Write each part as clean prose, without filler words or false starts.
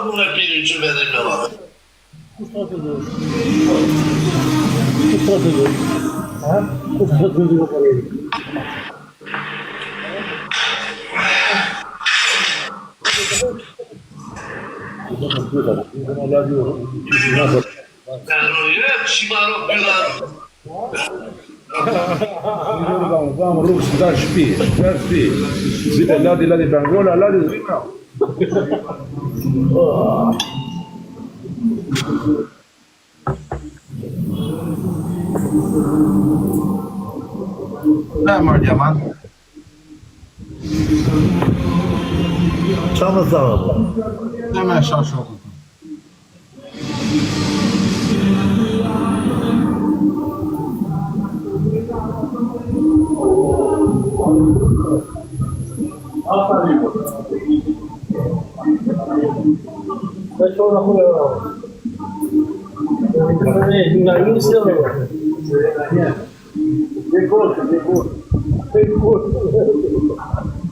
më me piri që vedin me la. Vamo rrugë së dalë shpi, Zite ladi Bengola, ladi Zvina. Ne mërë Gjaman? Qa më thama pa? Ne me shashokën.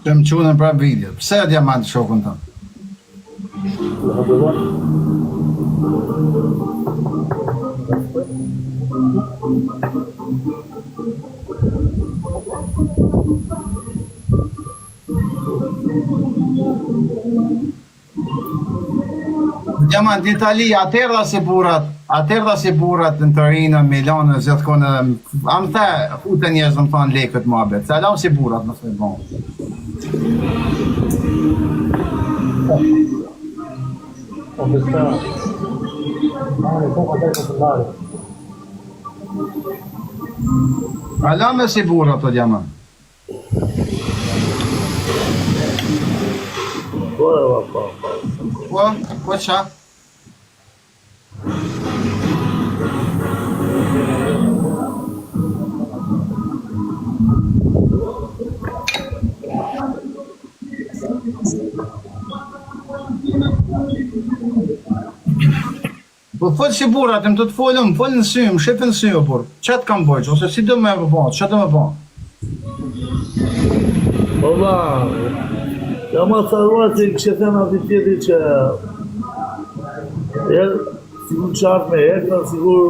Të më qunën pra video. Pse e Diamant shokën të? Diamant, në Itali, atërda si burat në Torino, Milano, zëtë kone, am the, fute njerëz më thonë lekët më abet, se alam si burat në së bon. Alam e si burat, o Diamant. Po qa? Po folë si burat, më të të folëm, folë në sy, më shepë në sy, por, që të kam bëjqë, ose si do me bëjqë, që do me bëjqë? Ola, jam atëruar që i kështë thënë ati tjeti që sigur qartë me ekra, sigur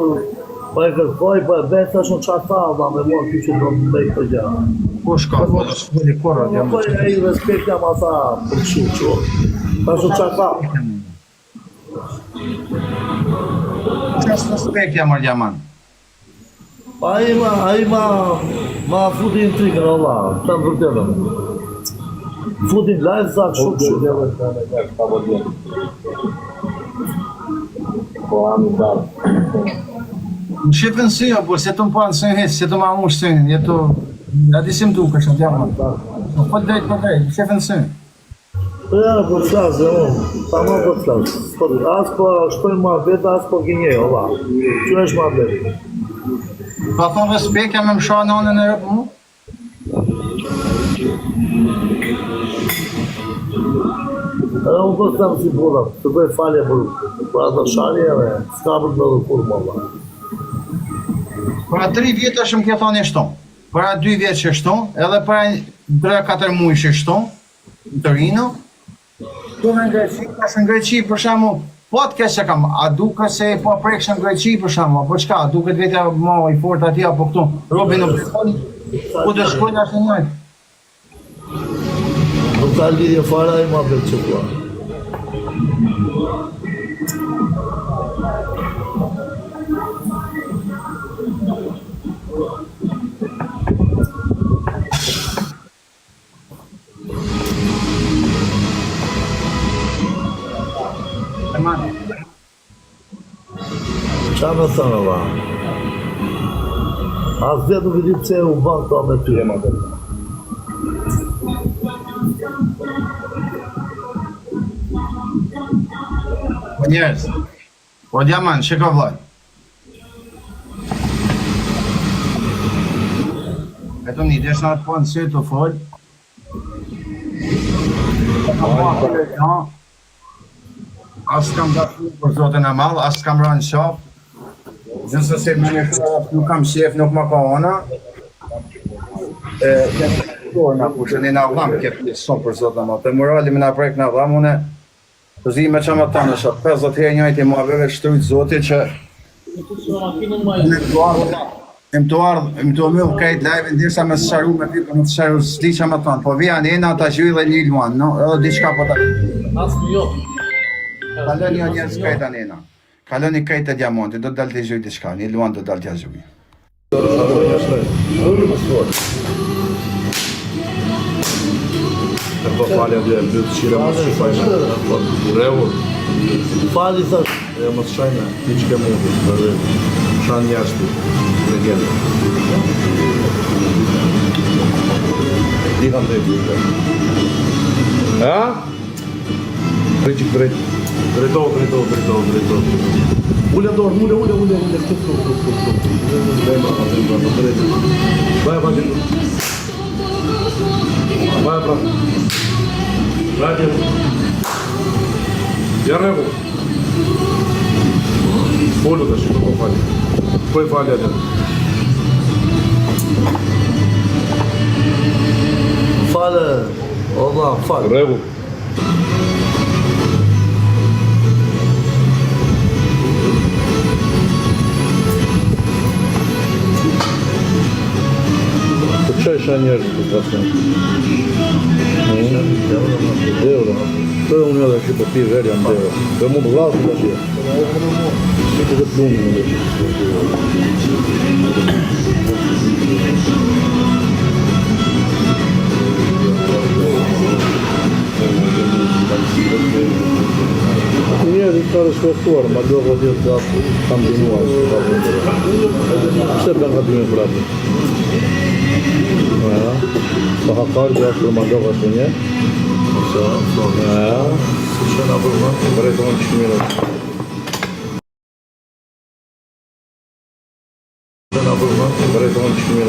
pa e kërkoj, pa e betë, ashtë në qartë ta, da me mërë që do të bëjtë të gjatë. Po shka, po të shkëllë i kora, Diamant. Po e i respekt jam ata për shu, që ashtë në qartë ta. Qështë respekt jam arë Diamant? A i ma futi në trikën, Allah, të më vërtetëm. Futi në live zakë shumë. Në shqipë në syja, por se të më pa në syjë hecë, se të më amush syjën, jetu, ja di si më duke është Diamant. Po drejt, në shqipë në syjë. Po janë po të flasë, ta më po të flasë. Asë po shpojnë ma vetë, asë po gjenje, Allah. Që është ma vetë? Pa thonë respekt, jam e më shoha në anën e rëpë mu? Edhe unë po të tamë si burat, të bëj falje për ato sharje dhe s'ka për të dhe kur më Allah. Para 3 vjetë është më ke thonë e shtonë, para 2 vjetë që shtonë, edhe para 3-4 mujë që shtonë, në Torino, tu në Greqi, pas në Greqi, për shamu, po të kesh që kam, a duke se po preksh në Greqi, për shamu, apo qka, duke të vetja ma i fort ati, apo këtu, Robin në përkoni, ku të shkojnë ashtë në njëjtë. Nuk ka lidhje fara i ma vetë që tua. Qa me thënë, Allah? Asë dhe nuk vidi pse u banë ta me ty e ma dhe. Po njerës, po Diamant, që ka vlaj? Eto një desh në atë po në sy të folë. Asë kam dashu për zotën e malë, asë kam rënë qafë. Nëse se më në shumë, nuk kam shef, nuk më ka ona. Në kushën e në avlam, këtë shumë për zotën e malë. Të morali me në prejkë në avlam, une Zi me që më tanë është 50 herë njëjtë i marrëve shtrujt zoti që Im të mëllë krejt live ndërsa me sharu me pipa më të sharu s'di që më tanë, po vija njëna ta gjyri dhe një luan, no? Edhe diçka po ta... Kalën një njerës krejt anena. Kalën një krejt e diamanti, do të dalë të gjyri diçka, një luan do të dalë të gjyri. Po falja dhe e bëtë qire më të shifajnë. Revur. Fali thash. E më të shajnë, ti që ke mundi, për shanë njerës të legendë. Dikam të e bërë. Ha? Drejt që drejt. Drejto. Ulle dorë, ulle. Baja pa gjithë. Baja pra. Baja ja revu. Pollu të shikë po falje. Po e falje atë. Fale. Allah, fale. Revu. Të që isha njerës të krasën? Deuro. Të unë edhe që përpi verja në deuro. Dhe mund të lasë të shia. Që të plumë në dhe Njerë i ka respektuar, ma do këtë jetë të kam dinuar. Pse për nga të një pratë? Pa hakar dhe ashtë për ma do këtë një. Se nga përma, bërejtë më në qëmirët. Bërejtë më në qëmirët.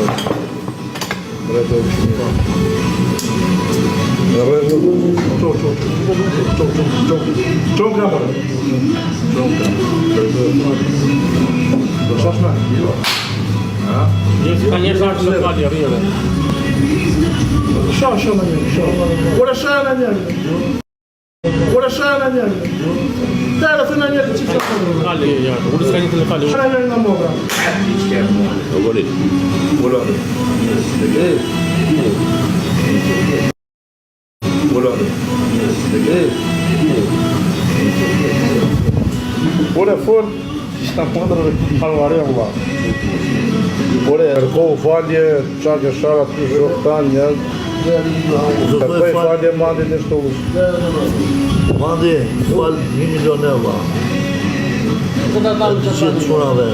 Ore fort, sta pandra halvare valla. Ore kërkohu falje, çaqe shara ty shoftan një. Kërkoj falje mandi në shtollës. Mandi, fal 1 milion euro. Që qëtë shunave.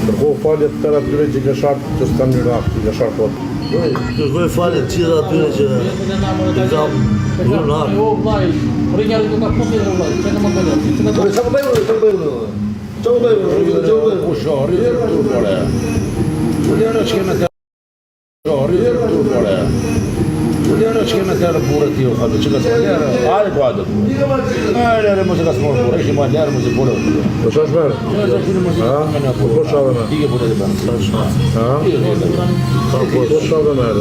Kërkohu falje të tëra tyre që gëshartë që s'kam një rakë, që gëshartë pot. Kërkoj falje të qira atyre që i kam një nakë. Uljera që keme të burë t'ju, që ka së uljera, ale po adët. Ale mos e ka së morë burë, ishte ma ljerë mos e burë. Po shash merë? Po shave me? Ike burë e bërë. Po shave merë?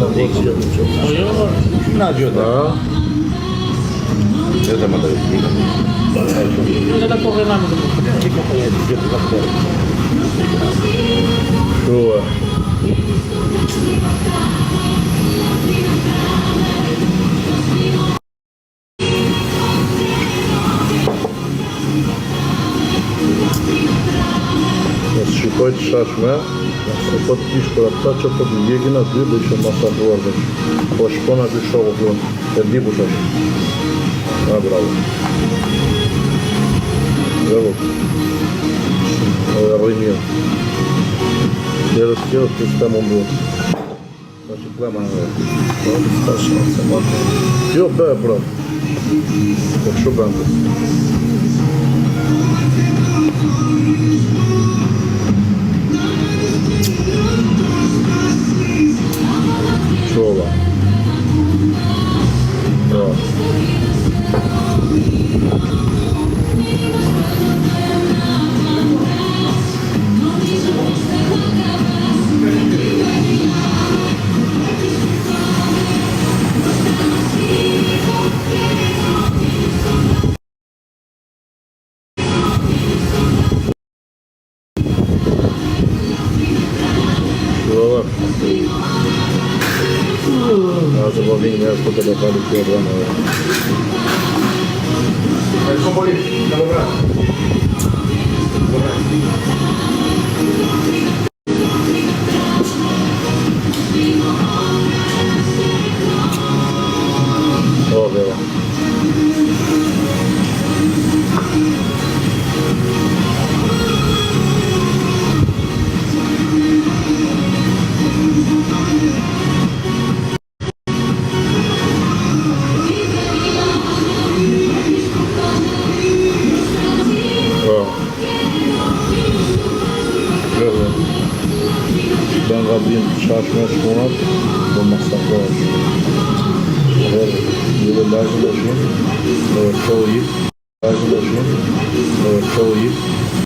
Na gjëtë. Gjëtë më të rikë. Gjëtë të kore namë të Shua. Shikoj të shashme, po të kishë për ata që po të ndjekin aty dhe ishe masakruar dhe po shkon aty shoku këllon, e di ku shash. Bravo. Bravo. Edhe rrëj mirë. Kjerës të s'ka mundu. Ta që plema në dhe. Jo, be, bro. Po të shu bëndë. Čova. Bravo. Oh, vero. Ben Rabbim şaşmaya şunat bu masaklar. Evet, yılı lazım da şey, çoğu yıl, lazım da şey, çoğu yıl.